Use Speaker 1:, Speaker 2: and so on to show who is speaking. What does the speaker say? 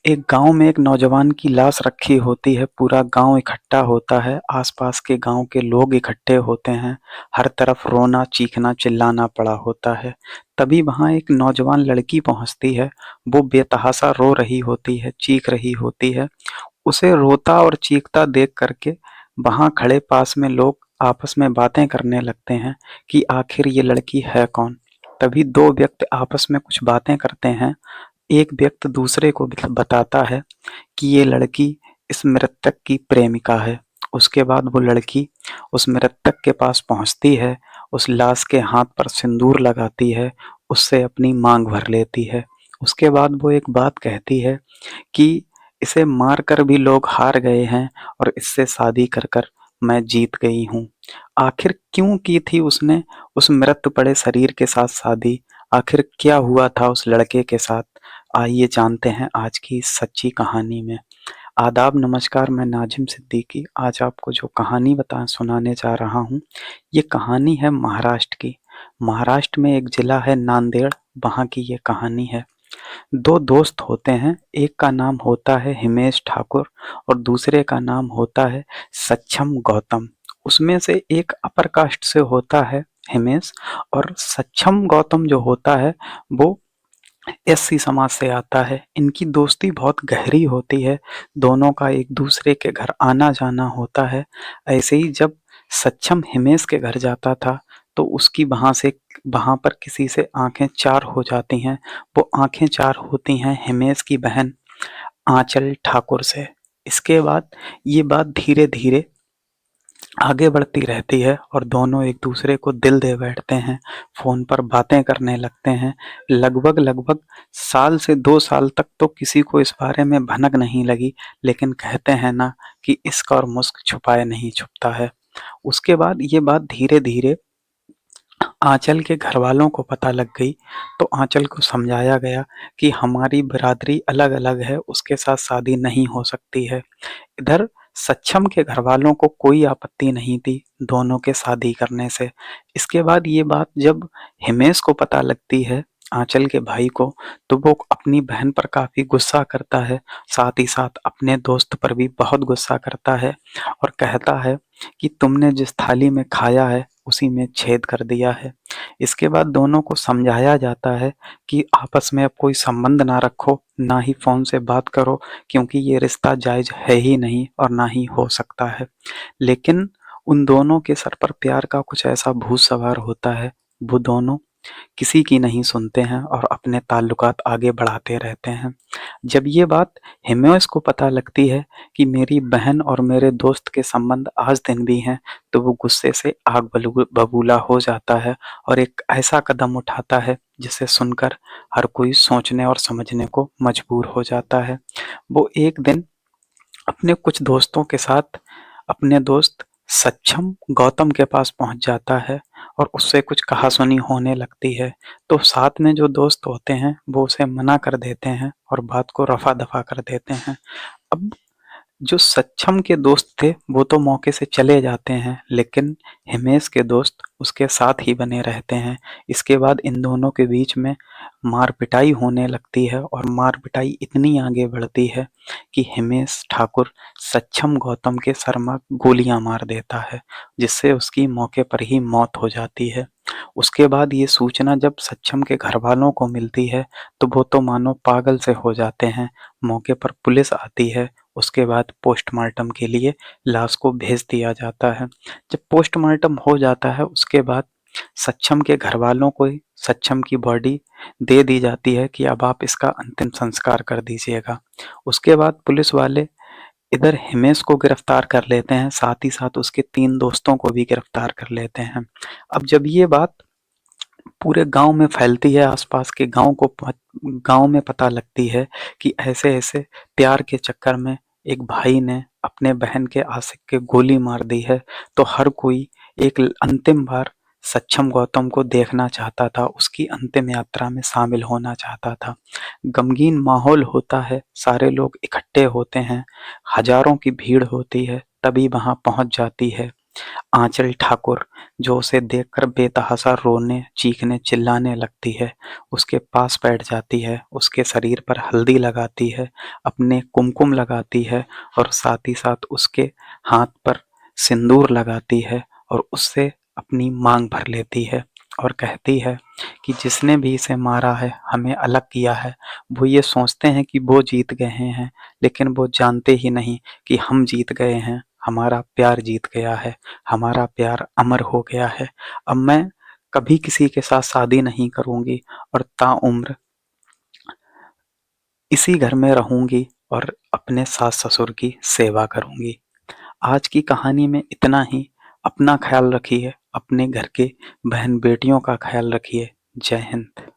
Speaker 1: एक गाँव में एक नौजवान की लाश रखी होती है, पूरा गाँव इकट्ठा होता है, आस-पास के गाँव के लोग इकट्ठे होते हैं, हर तरफ रोना, चीखना, चिल्लाना पड़ा होता है। तभी वहाँ एक नौजवान लड़की पहुँचती है, वो बेतहाशा रो रही होती है, चीख रही होती है। उसे रोता और चीखता देख कर के वहाँ खड़े पास में लोग आपस में बातें करने लगते हैं कि आखिर ये लड़की है कौन? तभी 2 व्यक्ति आपस में कुछ बातें करते हैं। एक व्यक्ति दूसरे को बताता है कि ये लड़की इस मृतक की प्रेमिका है। उसके बाद वो लड़की उस मृतक के पास पहुँचती है, उस लाश के हाथ पर सिंदूर लगाती है, उससे अपनी माँग भर लेती है। उसके बाद वो एक बात कहती है कि इसे मार कर भी लोग हार गए हैं और इससे शादी कर कर मैं जीत गई हूँ। आखिर क्यों की थी उसने उस मृत पड़े शरीर के साथ शादी? आखिर क्या हुआ था उस लड़के के साथ? आइए जानते हैं आज की इस सच्ची कहानी में। आदाब नमस्कार, मैं नाजिम सिद्दीकी आज आपको जो कहानी सुनाने जा रहा हूँ, ये कहानी है महाराष्ट्र की। महाराष्ट्र में एक ज़िला है नांदेड़, वहाँ की ये कहानी है। 2 दोस्त होते हैं, एक का नाम होता है हिमेश ठाकुर और दूसरे का नाम होता है सक्षम गौतम। उसमें से एक अपर कास्ट से होता है हिमेश और सक्षम गौतम जो होता है वो एससी समाज से आता है। इनकी दोस्ती बहुत गहरी होती है, दोनों का एक दूसरे के घर आना-जाना होता है। ऐसे ही जब सक्षम हिमेश के घर जाता था, तो उसकी वहाँ पर किसी से आँखें चार हो जाती हैं। वो आँखें चार होती हैं हिमेश की बहन आँचल ठाकुर से। इसके बाद ये बात धीरे-धीरे आगे बढ़ती रहती है और दोनों एक दूसरे को दिल दे बैठते हैं, फ़ोन पर बातें करने लगते हैं। लगभग साल से 2 साल तक तो किसी को इस बारे में भनक नहीं लगी, लेकिन कहते हैं ना कि इश्क और मुश्क छुपाए नहीं छुपता है। उसके बाद ये बात धीरे-धीरे आँचल के घरवालों को पता लग गई, तो आँचल को समझाया गया कि हमारी बिरादरी अलग-अलग है, उसके साथ शादी नहीं हो सकती है। इधर सक्षम के घरवालों को कोई आपत्ति नहीं थी दोनों के शादी करने से। इसके बाद ये बात जब हिमेश को पता लगती है, आंचल के भाई को, तो वो अपनी बहन पर काफ़ी गुस्सा करता है, साथ ही साथ अपने दोस्त पर भी बहुत गुस्सा करता है और कहता है कि तुमने जिस थाली में खाया है, उसी में छेद कर दिया है। इसके बाद दोनों को समझाया जाता है कि आपस में अब कोई संबंध ना रखो, ना ही फ़ोन से बात करो क्योंकि ये रिश्ता जायज़ है ही नहीं और ना ही हो सकता है। लेकिन उन दोनों के सर पर प्यार का कुछ ऐसा भूत सवार होता है, वो दोनों किसी की नहीं सुनते हैं और अपने ताल्लुकात आगे बढ़ाते रहते हैं। जब ये बात हिमेश को पता लगती है कि मेरी बहन और मेरे दोस्त के संबंध आज दिन भी हैं, तो वो गुस्से से आग बबूला हो जाता है और एक ऐसा कदम उठाता है जिसे सुनकर हर कोई सोचने और समझने को मजबूर हो जाता है। वो एक दिन अपने कुछ दोस्तों के साथ अपने दोस्त सक्षम गौतम के पास पहुंच जाता है और उससे कुछ कहासुनी होने लगती है। तो साथ में जो दोस्त होते हैं वो उसे मना कर देते हैं और बात को रफा-दफा कर देते हैं। अब जो सक्षम के दोस्त थे वो तो मौके से चले जाते हैं, लेकिन हिमेश के दोस्त उसके साथ ही बने रहते हैं। इसके बाद इन दोनों के बीच में मार-पिटाई होने लगती है और मार-पिटाई इतनी आगे बढ़ती है कि हिमेश ठाकुर सक्षम गौतम के सर में गोलियाँ मार देता है, जिससे उसकी मौके पर ही मौत हो जाती है। उसके बाद ये सूचना जब सक्षम के घरवालों को मिलती है, तो वो तो मानो पागल से हो जाते हैं। मौके पर पुलिस आती है, उसके बाद पोस्टमार्टम के लिए लाश को भेज दिया जाता है। जब पोस्टमार्टम हो जाता है, उसके बाद सक्षम के घरवालों को सक्षम की बॉडी दे दी जाती है कि अब आप इसका अंतिम संस्कार कर दीजिएगा। उसके बाद पुलिस वाले इधर हिमेश को गिरफ्तार कर लेते हैं, साथ ही साथ उसके 3 दोस्तों को भी गिरफ्तार कर लेते हैं। अब जब ये बात पूरे गाँव में फैलती है, आस-पास के गाँव में पता लगती है कि ऐसे-ऐसे प्यार के चक्कर में एक भाई ने अपने बहन के आशिक के गोली मार दी है, तो हर कोई एक अंतिम बार सक्षम गौतम को देखना चाहता था, उसकी अंतिम यात्रा में शामिल होना चाहता था। गमगीन माहौल होता है, सारे लोग इकट्ठे होते हैं, हज़ारों की भीड़ होती है, तभी वहाँ पहुँच जाती है आंचल ठाकुर, जो उसे देखकर बेतहाशा रोने, चीखने, चिल्लाने लगती है, उसके पास बैठ जाती है, उसके शरीर पर हल्दी लगाती है, अपने कुमकुम लगाती है और साथ ही साथ उसके हाथ पर सिंदूर लगाती है और उससे अपनी मांग भर लेती है और कहती है कि जिसने भी इसे मारा है, हमें अलग किया है, वो ये सोचते हैं कि वो जीत गए हैं, लेकिन वो जानते ही नहीं कि हम जीत गए हैं, हमारा प्यार जीत गया है, हमारा प्यार अमर हो गया है। अब मैं कभी किसी के साथ शादी नहीं करूँगी और ताउम्र इसी घर में रहूँगी और अपने सास-ससुर की सेवा करूँगी। आज की कहानी में इतना ही। अपना ख़्याल रखिए, अपने घर के बहन-बेटियों का ख़्याल रखिए। जय हिंद।